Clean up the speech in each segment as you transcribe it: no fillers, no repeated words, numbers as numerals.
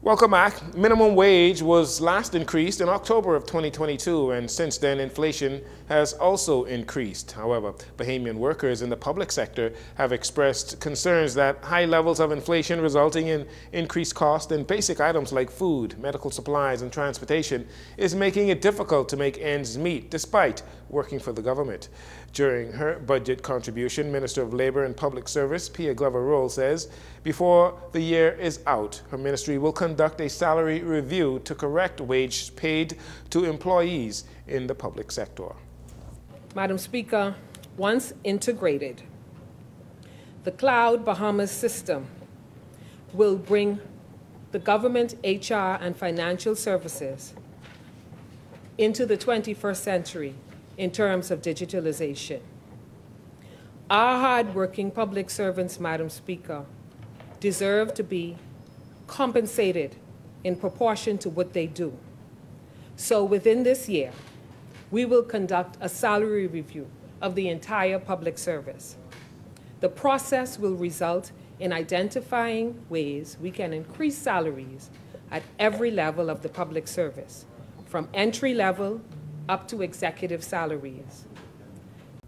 Welcome back. Minimum wage was last increased in October of 2022, and since then inflation has also increased. However, Bahamian workers in the public sector have expressed concerns that high levels of inflation resulting in increased cost in basic items like food, medical supplies, and transportation is making it difficult to make ends meet despite working for the government. During her budget contribution, Minister of Labor and Public Service Pia Glover-Roll says before the year is out, her ministry will conduct a salary review to correct wage paid to employees in the public sector. Madam Speaker, once integrated, the Cloud Bahamas system will bring the government, HR, and financial services into the 21st century in terms of digitalization. Our hard-working public servants, Madam Speaker, deserve to be compensated in proportion to what they do. So within this year, we will conduct a salary review of the entire public service. The process will result in identifying ways we can increase salaries at every level of the public service, from entry level up to executive salaries.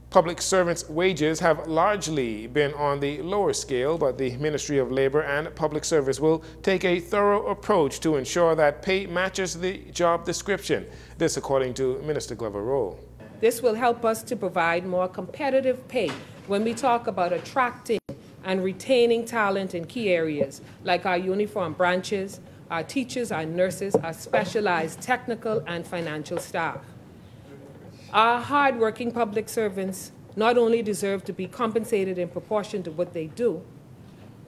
Public servants' wages have largely been on the lower scale, but the Ministry of Labor and Public Service will take a thorough approach to ensure that pay matches the job description. This according to Minister Glover-Roll. This will help us to provide more competitive pay when we talk about attracting and retaining talent in key areas like our uniform branches, our teachers, our nurses, our specialized technical and financial staff. Our hard-working public servants not only deserve to be compensated in proportion to what they do,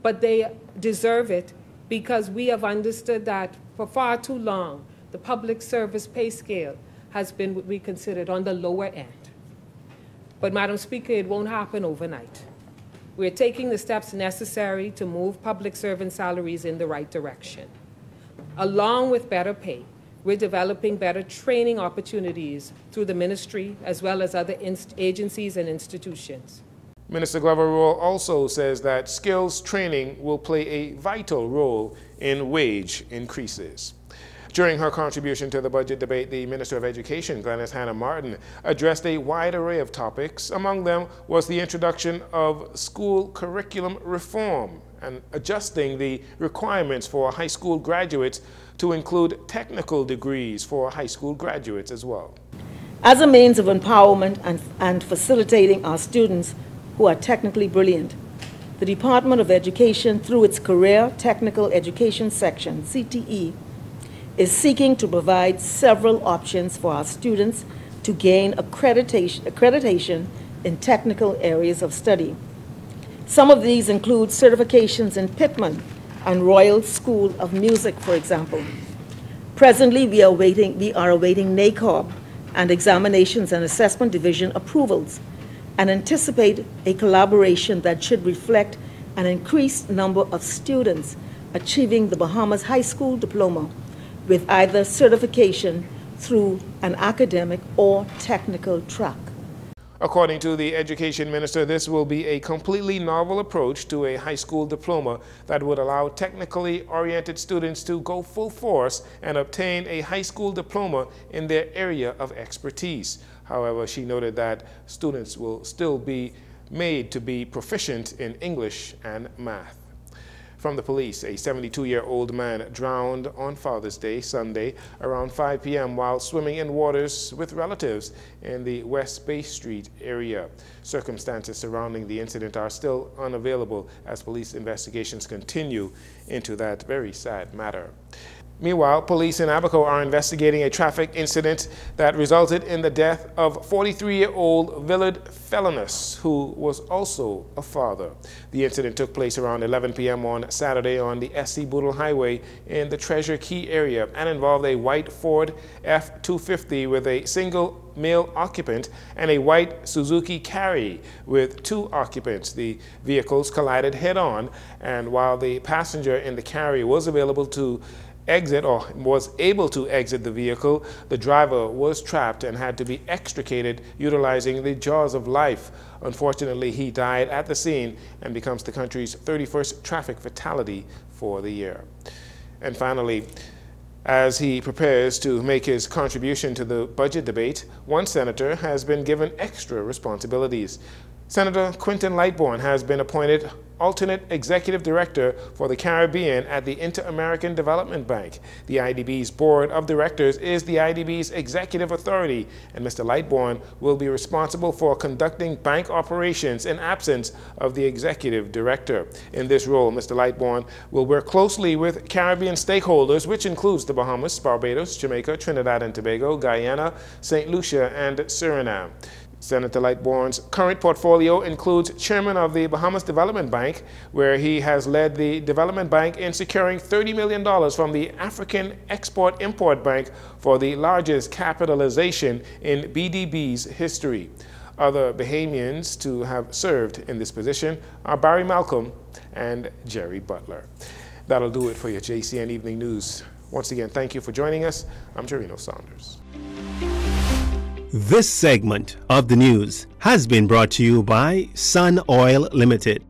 but they deserve it because we have understood that for far too long, the public service pay scale has been what we considered on the lower end. But Madam Speaker, it won't happen overnight. We're taking the steps necessary to move public servant salaries in the right direction. Along with better pay, we're developing better training opportunities through the ministry as well as other agencies and institutions. Minister Glover-Roll also says that skills training will play a vital role in wage increases. During her contribution to the budget debate, the Minister of Education, Glenys Hannah Martin, addressed a wide array of topics. Among them was the introduction of school curriculum reform and adjusting the requirements for high school graduates to include technical degrees for high school graduates as well. As a means of empowerment and facilitating our students who are technically brilliant, the Department of Education, through its Career Technical Education Section, CTE, is seeking to provide several options for our students to gain accreditation in technical areas of study. Some of these include certifications in Pittman and Royal School of Music, for example. Presently, we are awaiting NACOB and Examinations and Assessment Division approvals and anticipate a collaboration that should reflect an increased number of students achieving the Bahamas High School Diploma with either certification through an academic or technical track. According to the Education Minister, this will be a completely novel approach to a high school diploma that would allow technically oriented students to go full force and obtain a high school diploma in their area of expertise. However, she noted that students will still be made to be proficient in English and math. From the police, a 72-year-old man drowned on Father's Day, Sunday, around 5 p.m. while swimming in waters with relatives in the West Bay Street area. Circumstances surrounding the incident are still unavailable as police investigations continue into that very sad matter. Meanwhile, police in Abaco are investigating a traffic incident that resulted in the death of 43-year-old Willard Felonus, who was also a father. The incident took place around 11 p.m. on Saturday on the SC Boodle Highway in the Treasure Key area and involved a white Ford F-250 with a single male occupant and a white Suzuki Carry with 2 occupants. The vehicles collided head-on, and while the passenger in the Carry was able to exit the vehicle, the driver was trapped and had to be extricated utilizing the jaws of life. Unfortunately, he died at the scene and becomes the country's 31st traffic fatality for the year. And finally, as he prepares to make his contribution to the budget debate, one senator has been given extra responsibilities. Senator Quinton Lightbourne has been appointed alternate executive director for the Caribbean at the Inter-American Development Bank. The IDB's board of directors is the IDB's executive authority, and Mr. Lightbourne will be responsible for conducting bank operations in absence of the executive director. In this role, Mr. Lightbourne will work closely with Caribbean stakeholders, which includes the Bahamas, Barbados, Jamaica, Trinidad and Tobago, Guyana, St. Lucia, and Suriname. Senator Lightbourne's current portfolio includes chairman of the Bahamas Development Bank, where he has led the development bank in securing $30 million from the African Export-Import Bank for the largest capitalization in BDB's history. Other Bahamians to have served in this position are Barry Malcolm and Jerry Butler. That'll do it for your JCN Evening News. Once again, thank you for joining us. I'm Jerino Saunders. This segment of the news has been brought to you by Sun Oil Limited.